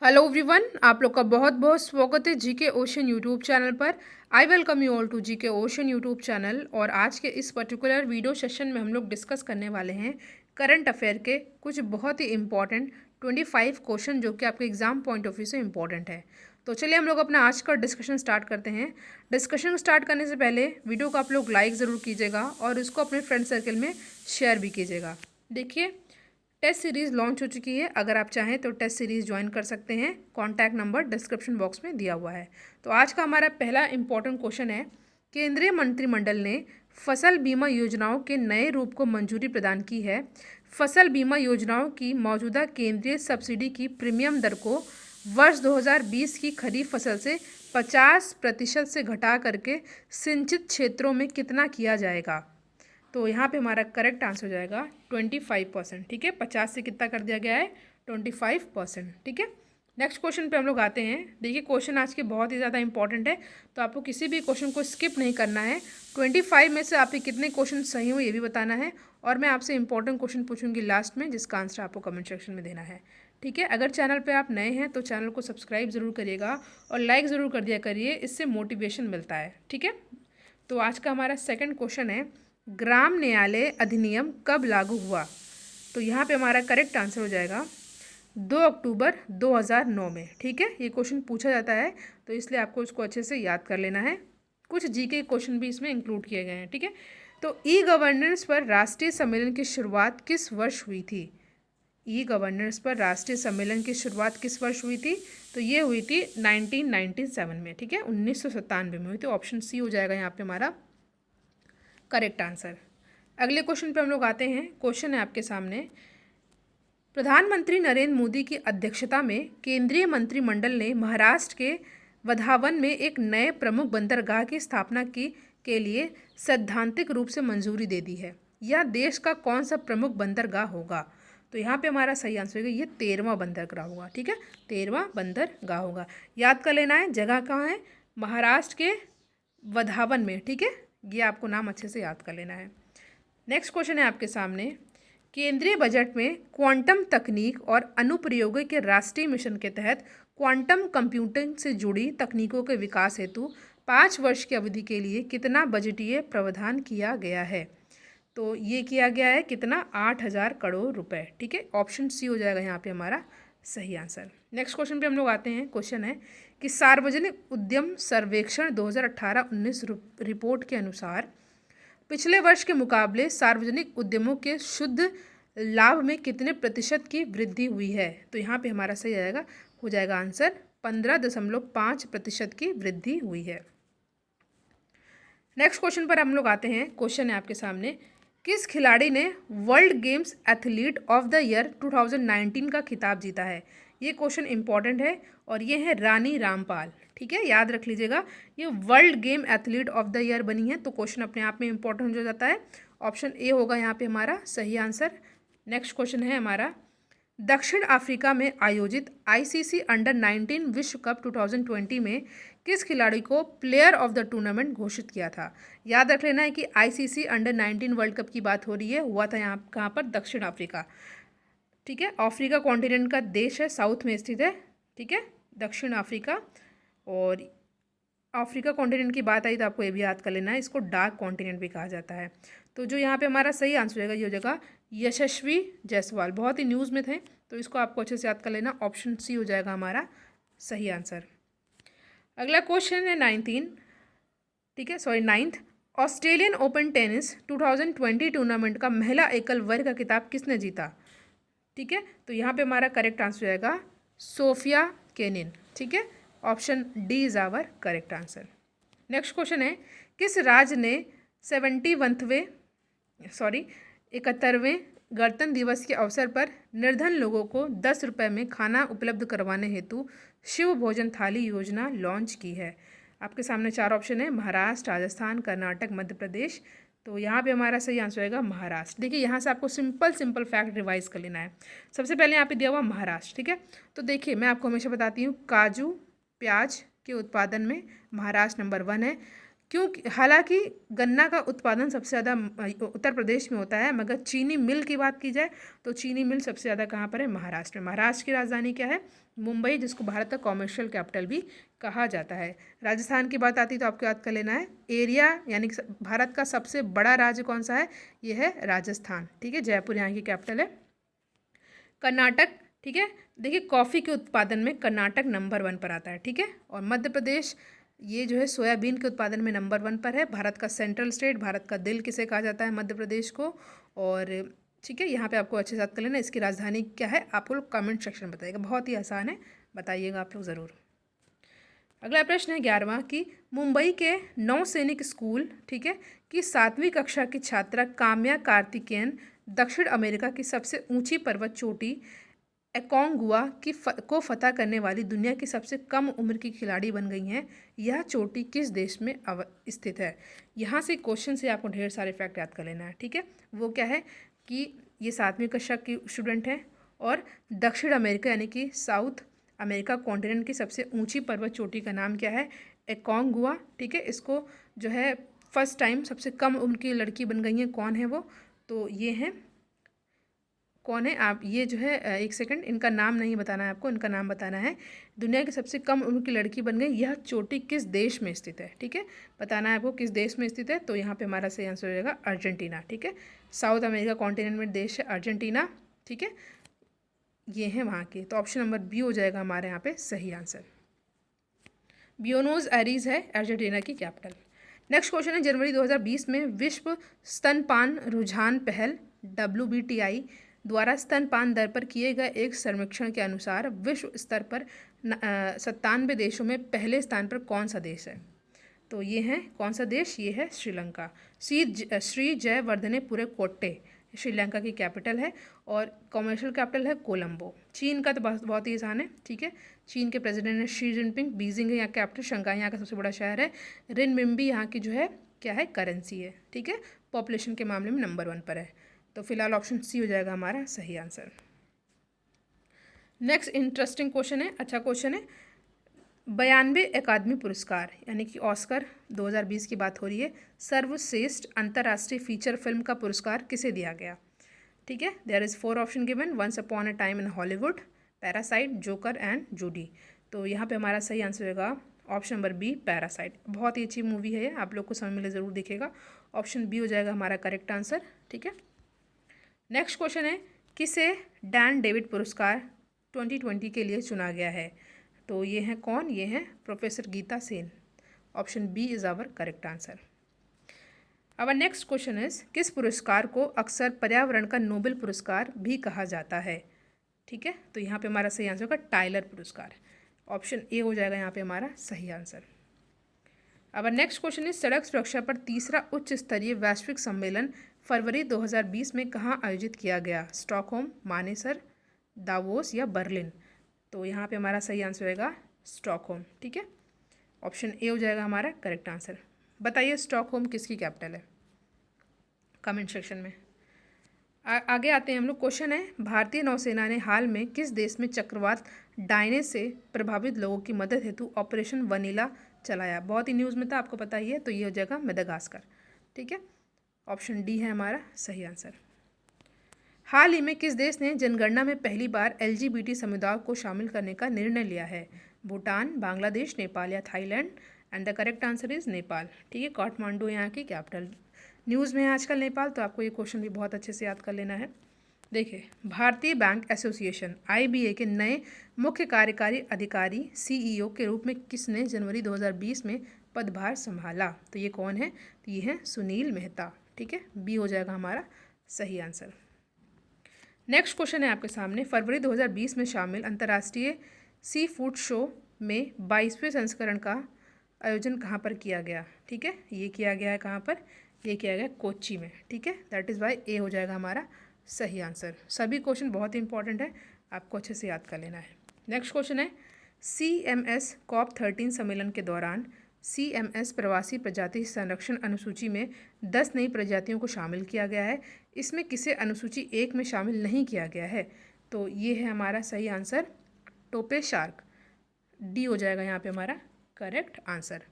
Hello everyone, आप लोग का बहुत बहुत स्वागत है जीके ओशन यूट्यूब चैनल पर। I welcome you all to GK ocean YouTube channel. और आज के इस पर्टिकुलर वीडियो सेशन में हम लोग डिस्कस करने वाले हैं करंट अफेयर के कुछ बहुत ही इंपॉर्टेंट 25 क्वेश्चन जो कि आपके एग्जाम पॉइंट ऑफ व्यू से इंपॉर्टेंट है। तो चलिए हम लोग अपना आज का डिस्कशन स्टार्ट करते हैं। डिस्कशन स्टार्ट करने से पहले वीडियो को आप लोग लाइक ज़रूर कीजिएगा और उसको अपने फ्रेंड सर्कल में शेयर भी कीजिएगा। देखिए, टेस्ट सीरीज़ लॉन्च हो चुकी है। अगर आप चाहें तो टेस्ट सीरीज़ ज्वाइन कर सकते हैं। कॉन्टैक्ट नंबर डिस्क्रिप्शन बॉक्स में दिया हुआ है। तो आज का हमारा पहला इंपॉर्टेंट क्वेश्चन है, केंद्रीय मंत्रिमंडल ने फसल बीमा योजनाओं के नए रूप को मंजूरी प्रदान की है। फसल बीमा योजनाओं की मौजूदा केंद्रीय सब्सिडी की प्रीमियम दर को वर्ष 2020 की खरीफ फसल से 50% से घटा करके सिंचित क्षेत्रों में कितना किया जाएगा। तो यहाँ पे हमारा करेक्ट आंसर हो जाएगा 25%। ठीक है, 50 से कितना कर दिया गया है, 25%। ठीक है, नेक्स्ट क्वेश्चन पे हम लोग आते हैं। देखिए, क्वेश्चन आज के बहुत ही ज़्यादा इंपॉर्टेंट है, तो आपको किसी भी क्वेश्चन को स्किप नहीं करना है। 25 में से आपके कितने क्वेश्चन सही हो ये भी बताना है, और मैं आपसे इंपॉर्टेंट क्वेश्चन पूछूंगी लास्ट में, जिसका आंसर आपको कमेंट सेक्शन में देना है। ठीक है, अगर चैनल पे आप नए हैं तो चैनल को सब्सक्राइब ज़रूर करिएगा और लाइक ज़रूर कर दिया करिए, इससे मोटिवेशन मिलता है। ठीक है, तो आज का हमारा सेकंड क्वेश्चन है, ग्राम न्यायालय अधिनियम कब लागू हुआ। तो यहाँ पे हमारा करेक्ट आंसर हो जाएगा 2 अक्टूबर 2009 में। ठीक है, ये क्वेश्चन पूछा जाता है, तो इसलिए आपको इसको अच्छे से याद कर लेना है। कुछ जीके क्वेश्चन भी इसमें इंक्लूड किए गए हैं। ठीक है, तो ई गवर्नेंस पर राष्ट्रीय सम्मेलन की शुरुआत किस वर्ष हुई थी। ई गवर्नेंस पर राष्ट्रीय सम्मेलन की शुरुआत किस वर्ष हुई थी। तो ये हुई थी 1997 में। ठीक है, 1997 में हुई थी। ऑप्शन सी हो जाएगा यहाँ पे हमारा करेक्ट आंसर। अगले क्वेश्चन पे हम लोग आते हैं। क्वेश्चन है आपके सामने, प्रधानमंत्री नरेंद्र मोदी की अध्यक्षता में केंद्रीय मंत्रिमंडल ने महाराष्ट्र के वधावन में एक नए प्रमुख बंदरगाह की स्थापना की के लिए सैद्धांतिक रूप से मंजूरी दे दी है। यह देश का कौन सा प्रमुख बंदरगाह होगा। तो यहाँ पे हमारा सही आंसर होगा, ये 13वां बंदरगाह होगा। ठीक है, 13वां बंदरगाह होगा। याद कर लेना है, जगह कहाँ है, महाराष्ट्र के वधावन में। ठीक है, ये आपको नाम अच्छे से याद कर लेना है। नेक्स्ट क्वेश्चन है आपके सामने, केंद्रीय बजट में क्वांटम तकनीक और अनुप्रयोगों के राष्ट्रीय मिशन के तहत क्वांटम कंप्यूटिंग से जुड़ी तकनीकों के विकास हेतु 5 वर्ष की अवधि के लिए कितना बजटीय प्रावधान किया गया है। तो ये किया गया है कितना, 8,000 करोड़ रुपए। ठीक है, ऑप्शन सी हो जाएगा यहाँ पे हमारा सही आंसर। नेक्स्ट क्वेश्चन पे हम लोग आते हैं। क्वेश्चन है कि सार्वजनिक उद्यम सर्वेक्षण 2018-19 रिपोर्ट के अनुसार पिछले वर्ष के मुकाबले सार्वजनिक उद्यमों के शुद्ध लाभ में कितने प्रतिशत की वृद्धि हुई है। तो यहाँ पे हमारा सही आएगा, हो जाएगा आंसर 15.5% की वृद्धि हुई है। नेक्स्ट क्वेश्चन पर हम लोग आते हैं। क्वेश्चन है आपके सामने, किस खिलाड़ी ने world games athlete of the year 2019 का खिताब जीता है। ये क्वेश्चन इंपॉर्टेंट है और ये है रानी रामपाल। ठीक है, याद रख लीजिएगा, ये world game athlete of the year बनी है, तो क्वेश्चन अपने आप में इंपॉर्टेंट हो जाता है। ऑप्शन ए होगा यहाँ पे हमारा सही आंसर। नेक्स्ट क्वेश्चन है हमारा, दक्षिण अफ्रीका में आयोजित आईसीसी अंडर 19 विश्व कप 2020 में किस खिलाड़ी को प्लेयर ऑफ द टूर्नामेंट घोषित किया था। याद रख लेना है कि आईसीसी अंडर 19 वर्ल्ड कप की बात हो रही है, हुआ था यहाँ कहाँ पर, दक्षिण अफ्रीका। ठीक है, अफ्रीका कॉन्टिनेंट का देश है, साउथ में स्थित है। ठीक है, दक्षिण अफ्रीका। और अफ्रीका कॉन्टिनेंट की बात आई तो आपको ये भी याद कर लेना है, इसको डार्क कॉन्टिनेंट भी कहा जाता है। तो जो यहाँ पे हमारा सही आंसर होगा ये हो जाएगा यशस्वी जायसवाल। बहुत ही न्यूज़ में थे, तो इसको आपको अच्छे से याद कर लेना। ऑप्शन सी हो जाएगा हमारा सही आंसर। अगला क्वेश्चन है 19, ठीक है, sorry 9th, Australian open tennis 2020 tournament का महिला एकल वर्ग का खिताब किसने जीता। ठीक है, तो यहाँ पे हमारा करेक्ट आंसर हो जाएगा सोफिया केनिन। ठीक है, option D is our correct answer. Next question है, किस राज्य ने 71वें गणतंत्र दिवस के अवसर पर निर्धन लोगों को 10 रुपये में खाना उपलब्ध करवाने हेतु शिव भोजन थाली योजना लॉन्च की है। आपके सामने 4 ऑप्शन है, महाराष्ट्र, राजस्थान, कर्नाटक, मध्य प्रदेश। तो यहाँ पे हमारा सही आंसर होगा महाराष्ट्र। देखिए, यहाँ से आपको सिंपल फैक्ट रिवाइज कर लेना है। सबसे पहले यहाँ पे दिया हुआ महाराष्ट्र। ठीक है, तो देखिए मैं आपको हमेशा बताती हूँ, काजू प्याज के उत्पादन में महाराष्ट्र नंबर 1 है। क्यों? हालांकि गन्ना का उत्पादन सबसे ज़्यादा उत्तर प्रदेश में होता है, मगर चीनी मिल की बात की जाए तो चीनी मिल सबसे ज़्यादा कहाँ पर है? महाराष्ट्र में। महाराष्ट्र की राजधानी क्या है? मुंबई, जिसको भारत का कॉमर्शियल कैपिटल भी कहा जाता है। राजस्थान की बात आती तो आपको याद कर लेना है, एरिया यानी कि भारत का सबसे बड़ा राज्य कौन सा है? ये है राजस्थान। ठीक है, जयपुर यहाँ की कैपिटल है। कर्नाटक, ठीक है, देखिए कॉफ़ी के उत्पादन में कर्नाटक नंबर 1 पर आता है। ठीक है, और मध्य प्रदेश ये जो है सोयाबीन के उत्पादन में नंबर 1 पर है। भारत का सेंट्रल स्टेट, भारत का दिल किसे कहा जाता है? मध्य प्रदेश को। और ठीक है, यहाँ पे आपको अच्छे से याद कर लेना। इसकी राजधानी क्या है? आपको लोग कमेंट सेक्शन में बताइएगा, बहुत ही आसान है, बताइएगा आप लोग ज़रूर। अगला प्रश्न है 11वां कि मुंबई के नौसैनिक स्कूल, ठीक है, की 7वीं कक्षा की छात्रा काम्या कार्तिकेयन दक्षिण अमेरिका की सबसे ऊंची पर्वत चोटी एकोंगुआ को फतह करने वाली दुनिया की सबसे कम उम्र की खिलाड़ी बन गई हैं। यह चोटी किस देश में स्थित है? यहाँ से क्वेश्चन से आपको ढेर सारे फैक्ट याद कर लेना है। ठीक है, वो क्या है कि ये 7वीं कक्षा की स्टूडेंट है और दक्षिण अमेरिका यानी कि साउथ अमेरिका कॉन्टिनेंट की सबसे ऊंची पर्वत चोटी का नाम क्या है? एकोंगुआ। ठीक है, इसको जो है फर्स्ट टाइम सबसे कम उम्र की लड़की बन गई है। कौन है वो? तो ये हैं, कौन है आप? ये जो है एक सेकंड, इनका नाम नहीं बताना है आपको, इनका नाम बताना है। दुनिया की सबसे कम उम्र की लड़की बन गई। यह चोटी किस देश में स्थित है? ठीक है, बताना है आपको किस देश में स्थित है। तो यहाँ पे हमारा सही आंसर हो जाएगा अर्जेंटीना। ठीक है, साउथ अमेरिका कॉन्टिनेंट में देश है अर्जेंटीना। ठीक है, ये है वहाँ के। तो ऑप्शन नंबर बी हो जाएगा हमारे यहाँ पे सही आंसर। ब्यूनोस एरीज है अर्जेंटीना की कैपिटल। नेक्स्ट क्वेश्चन है, जनवरी 2020 में विश्व स्तनपान रुझान पहल WBTI द्वारा स्तनपान दर पर किए गए एक सर्वेक्षण के अनुसार विश्व स्तर पर 97 देशों में पहले स्थान पर कौन सा देश है? तो ये है कौन सा देश? ये है श्रीलंका। श्री जयवर्धने पुरे कोट्टे श्रीलंका की कैपिटल है और कॉमर्शियल कैपिटल है कोलंबो। चीन का तो बहुत ही आसान है। ठीक है, चीन के प्रेसिडेंट है शी जिनपिंग। बीजिंग है यहाँ कैपिटल। शंघाई यहाँ का सबसे बड़ा शहर है। रिनमिंबी यहाँ की जो है क्या है? करेंसी है। ठीक है, पॉपुलेशन के मामले में नंबर 1 पर है। तो फिलहाल ऑप्शन सी हो जाएगा हमारा सही आंसर। नेक्स्ट इंटरेस्टिंग क्वेश्चन है, अच्छा क्वेश्चन है। 92 अकादमी पुरस्कार यानी कि ऑस्कर 2020 की बात हो रही है। सर्वश्रेष्ठ अंतर्राष्ट्रीय फीचर फिल्म का पुरस्कार किसे दिया गया? ठीक है, there is 4 option given. Once upon a time in Hollywood, Parasite, Joker and Judy. तो यहाँ पे हमारा सही आंसर होगा ऑप्शन नंबर बी, पैरासाइट। बहुत ही अच्छी मूवी है ये, आप लोग को समय मिले ज़रूर दिखेगा। ऑप्शन बी हो जाएगा हमारा करेक्ट आंसर। ठीक है, नेक्स्ट क्वेश्चन है, किसे डैन डेविड पुरस्कार 2020 के लिए चुना गया है? तो ये हैं कौन? ये हैं professor Gita Sen. Option B is our correct answer. Our next question is, किस पुरस्कार को अक्सर पर्यावरण का नोबेल पुरस्कार भी कहा जाता है? ठीक है, तो यहाँ पे हमारा सही आंसर होगा टाइलर पुरस्कार। ऑप्शन ए हो जाएगा यहाँ पे हमारा सही आंसर। अब नेक्स्ट क्वेश्चन इज, सड़क सुरक्षा पर तीसरा उच्च स्तरीय वैश्विक सम्मेलन फरवरी 2020 में कहाँ आयोजित किया गया? स्टॉकहोम, मानेसर, दावोस या बर्लिन? तो यहाँ पे हमारा सही आंसर रहेगा स्टॉकहोम। ठीक है, ऑप्शन ए हो जाएगा हमारा करेक्ट आंसर। बताइए स्टॉकहोम किसकी कैपिटल है? कमेंट सेक्शन में। आगे आते हैं हम लोग। क्वेश्चन है, भारतीय नौसेना ने हाल में किस देश में चक्रवात डायने से प्रभावित लोगों की मदद हेतु ऑपरेशन वनीला चलाया? बहुत ही न्यूज़ में था, आपको पता ही है। तो ये हो जाएगा मेडागास्कर। ठीक है, ऑप्शन डी है हमारा सही आंसर। हाल ही में किस देश ने जनगणना में पहली बार LGBT समुदाय को शामिल करने का निर्णय लिया है? भूटान, बांग्लादेश, नेपाल या Thailand? And the correct answer is Nepal. ठीक है, काठमांडू यहाँ की कैपिटल। न्यूज़ में है आजकल नेपाल, तो आपको ये क्वेश्चन भी बहुत अच्छे से याद कर लेना है। देखिए, भारतीय बैंक एसोसिएशन IBA के नए मुख्य कार्यकारी अधिकारी CEO के रूप में किसने जनवरी 2020 में पदभार संभाला? तो ये कौन है? तो ये है सुनील मेहता। ठीक है, बी हो जाएगा हमारा सही आंसर। नेक्स्ट क्वेश्चन है आपके सामने, फरवरी 2020 में शामिल अंतर्राष्ट्रीय सी फूड शो में 22वें संस्करण का आयोजन कहाँ पर किया गया? ठीक है, ये किया गया है कहाँ पर? ये किया गया कोच्चि में। ठीक है, दैट इज़ वाई ए हो जाएगा हमारा सही आंसर। सभी क्वेश्चन बहुत ही इंपॉर्टेंट है, आपको अच्छे से याद कर लेना है। नेक्स्ट क्वेश्चन है, CMS COP13 सम्मेलन के दौरान CMS प्रवासी प्रजाति संरक्षण अनुसूची में 10 नई प्रजातियों को शामिल किया गया है। इसमें किसे अनुसूची 1 में शामिल नहीं किया गया है? तो ये है हमारा सही आंसर टोपे शार्क। डी हो जाएगा यहाँ पे हमारा करेक्ट आंसर।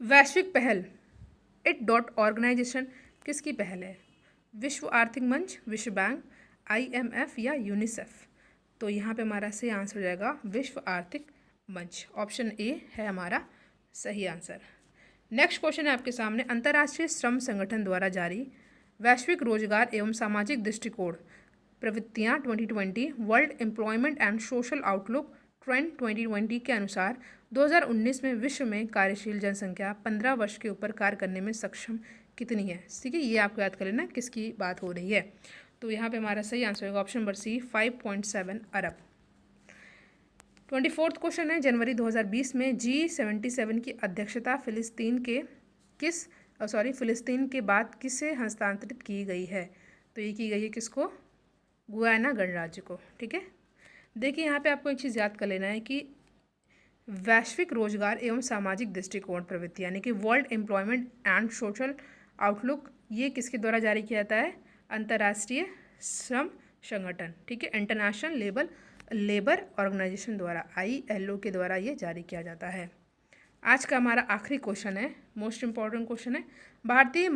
वैश्विक पहल इट डॉट ऑर्गेनाइजेशन किसकी पहल है? विश्व आर्थिक मंच, विश्व बैंक, IMF या यूनिसेफ? तो यहाँ पे हमारा सही आंसर हो जाएगा विश्व आर्थिक मंच। ऑप्शन ए है हमारा सही आंसर। नेक्स्ट क्वेश्चन है आपके सामने, अंतर्राष्ट्रीय श्रम संगठन द्वारा जारी वैश्विक रोजगार एवं सामाजिक दृष्टिकोण प्रवृत्तियाँ 2020 world employment and social outlook trend 2020 के अनुसार 2019 में विश्व में कार्यशील जनसंख्या 15 वर्ष के ऊपर कार्य करने में सक्षम कितनी है? ठीक है, ये आपको याद कर लेना किसकी बात हो रही है। तो यहाँ पे हमारा सही आंसर होगा ऑप्शन नंबर सी 5.7 अरब। 24th क्वेश्चन है, जनवरी 2020 में G77 की अध्यक्षता फिलिस्तीन के बाद किसे हस्तांतरित की गई है? तो ये की गई है किसको? गुयाना गणराज्य को। ठीक है, देखिए यहाँ पे आपको एक चीज़ याद कर लेना है कि वैश्विक रोजगार एवं सामाजिक दृष्टिकोण प्रवृत्ति यानी कि world employment and social outlook ये किसके द्वारा जारी किया जाता है? अंतर्राष्ट्रीय श्रम संगठन, ठीक है, इंटरनेशनल लेबर ऑर्गेनाइजेशन द्वारा ILO के द्वारा ये जारी किया जाता है। आज का हमारा आखिरी क्वेश्चन है, मोस्ट इम्पॉर्टेंट क्वेश्चन है, भारतीय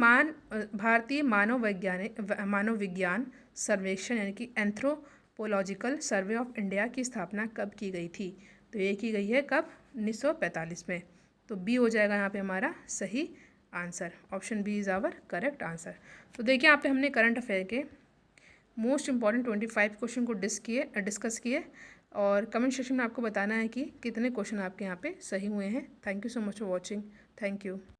मानव विज्ञान सर्वेक्षण यानी कि एंथ्रोपोलॉजिकल सर्वे ऑफ इंडिया की स्थापना कब की गई थी? तो ये की गई है कब? 1945 में। तो बी हो जाएगा यहाँ पे हमारा सही answer. Option B is our correct answer. तो देखिए यहाँ पे हमने करंट अफेयर के मोस्ट इंपॉर्टेंट 25 क्वेश्चन को डिस्कस किए और कमेंट सेक्शन में आपको बताना है कि कितने क्वेश्चन आपके यहाँ पे सही हुए हैं। Thank you so much for watching. Thank you.